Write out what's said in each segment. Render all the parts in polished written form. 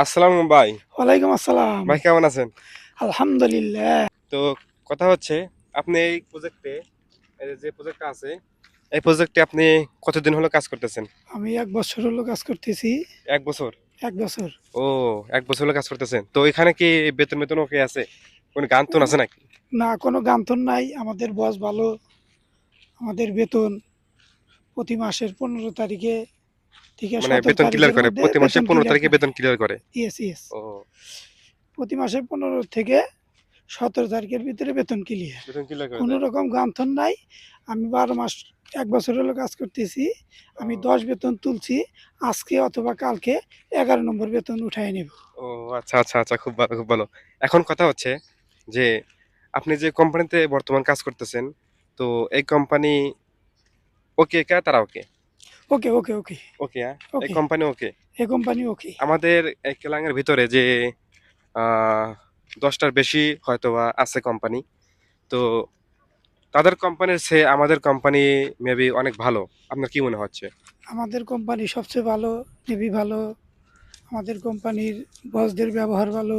আসসালামু ভাই। ওয়ালাইকুম আসসালাম। ভাই কেমন আছেন? আলহামদুলিল্লাহ। তো কথা হচ্ছে আপনি এই প্রজেক্টে যে প্রজেক্টটা আছে এই প্রজেক্টে আপনি কতদিন হলো কাজ করতেছেন? আমি ১ বছর হলো কাজ করতেছি। ১ বছর? ১ বছর। ও ১ বছর হলো কাজ করতেছেন। তো এখানে কি বেতন ওকে আছে? কোন গান-টুন আছে নাকি? না কোনো গান্থন নাই। আমাদের বস ভালো। আমাদের বেতন প্রতি মাসের ১৫ তারিখে থেকে মানে ১৭ বেতন ক্লিয়ার তারিখের করে মধ্যে প্রতি মাসে বেতন ১৫ ক্লিয়ার তারিখে করে। বেতন ক্লিয়ার করে। Yes, yes. ও প্রতি মাসের ১৫ থেকে ১৭ তারিখের ভিতরে বেতন ক্লিয়ার। বেতন ক্লিয়ার করে কোনো দেয়। রকম গান্থন নাই। আমি ১২ মাস ১ বছর হলো কাজ করতেছি। ও আমি ১০ বেতন তুলছি। আজকে অথবা কালকে ১১ নম্বর বেতন উঠায় নেব। ও আচ্ছা, আচ্ছা, আচ্ছা, খুব ভালো, খুব ভালো। এখন কথা হচ্ছে যে আপনি যে কোম্পানিতে বর্তমান কাজ করতেছেন, তো এই কোম্পানি ওকে কা তারা ওকে? ওকে, ওকে, ওকে, ওকে, হ্যাঁ? এই ওকে। Company okay. এ কোম্পানি ওকে। আমাদের এই কেলাঙ্গের ভিতরে যে আহ ১০টার বেশি হয়তোবা আছে কোম্পানি। তো তাদের কোম্পানির চেয়ে আমাদের কোম্পানি মেবি অনেক ভালো। আপনার কি মনে হচ্ছে? আমাদের কোম্পানি সবচেয়ে ভালো, নেভি ভালো, আমাদের কোম্পানির বসদের ব্যবহার ভালো,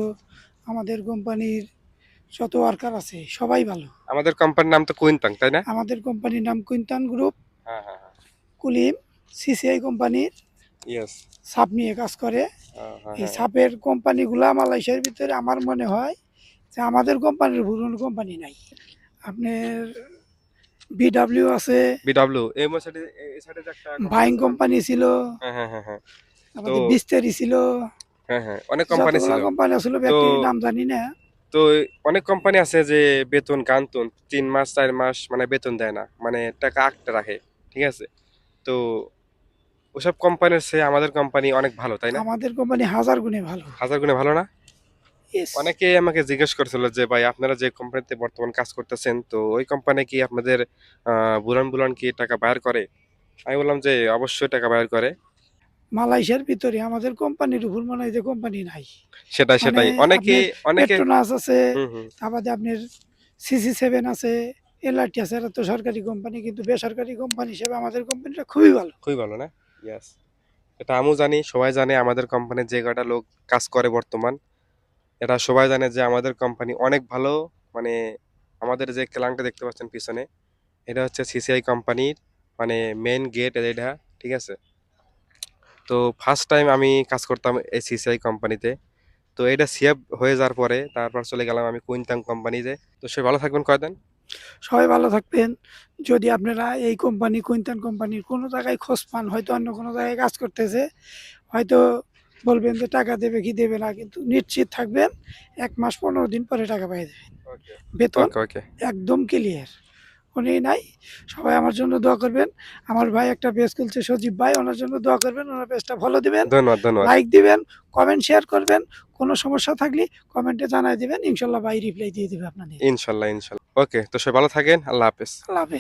আমাদের কোম্পানির যত ওয়ার্কার আছে সবাই ভালো। আমাদের কোম্পানির নাম তো কুইন্টাং, তাই না? আমাদের কোম্পানির নাম কুইন্তান গ্রুপ। হ্যাঁ, হ্যাঁ, হ্যাঁ। কুলিম সিসিআই কোম্পানির ইয়েস। সাপ নিয়ে কাজ করে। হ্যাঁ, হ্যাঁ, এই হ্যাঁ। সাপের কোম্পানিগুলা মালয়েশিয়ার ভিতরে আমার মনে হয় যে আমাদের কোম্পানির পুরনো কোম্পানি নাই। আপনার বিডাব্লিউ আছে, বিডব্লিউ এই সাইডে যে একটা কোম্পানি বাইং আছে না? কোম্পানি ছিল, হ্যাঁ, হ্যাঁ, হ্যাঁ, হ্যাঁ। তো আমাদের বিস্তারি ছিল। হ্যাঁ, হ্যাঁ, অনেক কোম্পানি যতগুলা ছিল। কোম্পানি আসলে তো ব্যক্তির নাম জানি না। তো অনেক কোম্পানি আছে যে বেতন গান-তুন ৩ মাস ৪ মাস মানে বেতন দেয় না। মানে টাকা আটকে রাখে। ঠিক আছে? তো ওসব কোম্পানির চেয়ে আমাদের কোম্পানি অনেক ভালো, তাই না? আমাদের কোম্পানি হাজার গুণে ভালো। হাজার গুণে ভালো না? ইয়েস। অনেকেই আমাকে জিজ্ঞেস করছিল যে ভাই আপনারা যে কোম্পানিতে বর্তমান কাজ করতেছেন তো ওই কোম্পানি কি আপনাদের বুলান কি টাকা বায়ার করে? আমি বললাম যে অবশ্যই টাকা বায়ার করে। মালয়েশিয়ার ভিতরে আমাদের কোম্পানির উপর মনে হয় যে কোম্পানি নাই। সেটাই, মানে সেটাই। অনেকে আপনার অনেকে পেট্রোনাস আছে, হুম, হুম। তারপরে আপনার সিসি 7 আছে, এলআরটি আছে। এরা তো সরকারি কোম্পানি, কিন্তু বেসরকারি কোম্পানি হিসেবে আমাদের কোম্পানিটা খুবই ভালো। খুবই ভালো না? ইয়েস। এটা আমিও জানি, সবাই জানে আমাদের কোম্পানির যে কয়টা লোক কাজ করে বর্তমান এটা সবাই জানে যে আমাদের কোম্পানি অনেক ভালো। মানে আমাদের যে কেলাংটা দেখতে পাচ্ছেন পিছনে এটা হচ্ছে সিসিআই কোম্পানির মানে মেইন গেট এটা, ঠিক আছে? তো ফার্স্ট টাইম আমি কাজ করতাম এই সিসিআই কোম্পানিতে। তো এটা সিএফ হয়ে যাওয়ার পরে তারপর চলে গেলাম আমি কুইন্টাং কোম্পানিতে। তো সে ভালো থাকবেন কয়দিন। সবাই ভালো থাকবেন। যদি আপনারা এই কোম্পানি, কুইন্তান কোম্পানির কোনো জায়গায় খোঁজ পান, হয়তো অন্য কোনো জায়গায় কাজ করতেছে, হয়তো বলবেন যে টাকা দেবে কি দেবে না, কিন্তু নিশ্চিত থাকবেন ১ মাস ১৫ দিন পরে টাকা পাই যাবেন। ওকে, বেতন ওকে, ওকে। একদম ক্লিয়ার। উনি নাই। সবাই আমার জন্য দোয়া করবেন। আমার ভাই একটা পেজ খুলছে, সজীব ভাই, ওনার জন্য দোয়া করবেন। ওনার পেজটা ফলো দিবেন, ধন্যবাদ, ধন্যবাদ। লাইক দিবেন, কমেন্ট শেয়ার করবেন। কোনো সমস্যা থাকলে কমেন্টে জানায় দিবেন। ইনশাল্লাহ ভাই রিপ্লাই দিয়ে দিবে আপনাদের। ইনশাল্লাহ, ইনশাল্লাহ। ওকে, তো সবাই ভালো থাকেন। আল্লাহ হাফেজ। আল্লাহ হাফেজ।